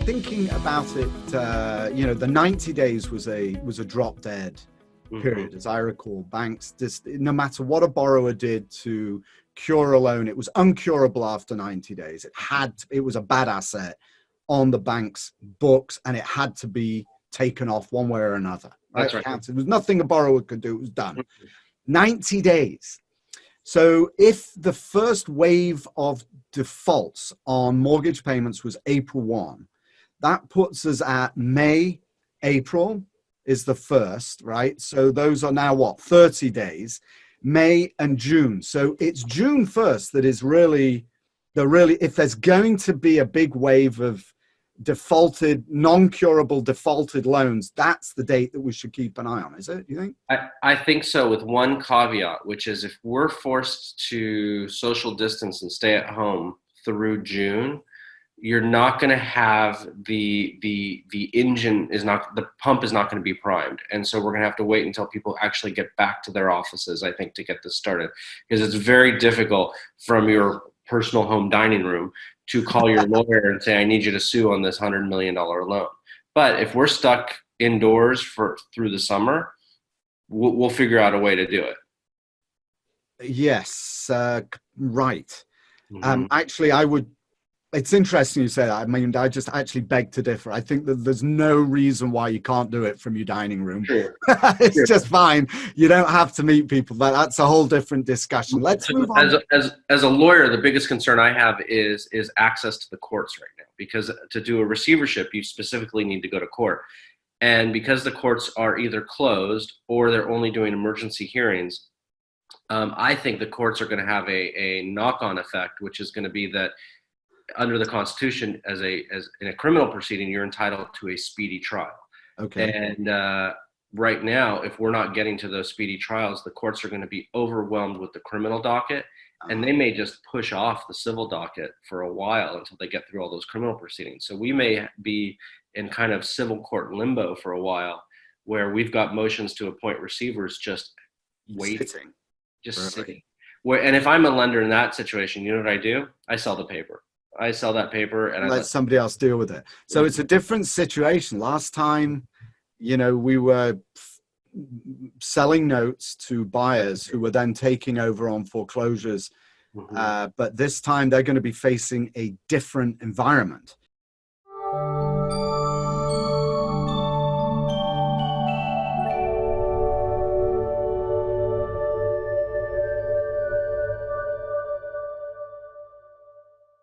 thinking about it, the 90 days was a drop dead period, as I recall. Banks, just, no matter what a borrower did to cure a loan, it was uncurable after 90 days. It was a bad asset on the bank's books, and it had to be taken off one way or another. Right? That's right. There was nothing a borrower could do. It was done. 90 days. So if the first wave of defaults on mortgage payments was April 1, that puts us at May, April is the first, right? So those are now what, 30 days, May and June. So it's June 1st that is really, if there's going to be a big wave of non-curable defaulted loans, that's the date that we should keep an eye on, is it, you think? I think so, with one caveat, which is if we're forced to social distance and stay at home through June, you're not going to have the pump is not going to be primed. And so we're going to have to wait until people actually get back to their offices, I think, to get this started, because it's very difficult from your personal home dining room to call your lawyer and say, I need you to sue on this $100 million loan. But if we're stuck indoors through the summer, we'll figure out a way to do it. Yes, right. Actually, it's interesting you say that. I mean, I just actually beg to differ. I think that there's no reason why you can't do it from your dining room. Sure. It's just fine. You don't have to meet people. That's a whole different discussion. Let's move on. As a lawyer, the biggest concern I have is access to the courts right now, because to do a receivership, you specifically need to go to court. And because the courts are either closed or they're only doing emergency hearings, I think the courts are going to have a knock-on effect, which is going to be that under the Constitution, as in a criminal proceeding, you're entitled to a speedy trial. Okay. And right now, if we're not getting to those speedy trials, the courts are going to be overwhelmed with the criminal docket, and they may just push off the civil docket for a while until they get through all those criminal proceedings. So we may be in kind of civil court limbo for a while, where we've got motions to appoint receivers just waiting, sitting. And if I'm a lender in that situation, you know what I do? I sell the paper. I sell that paper and let somebody else deal with it. So it's a different situation. Last time, we were selling notes to buyers who were then taking over on foreclosures. But this time they're going to be facing a different environment.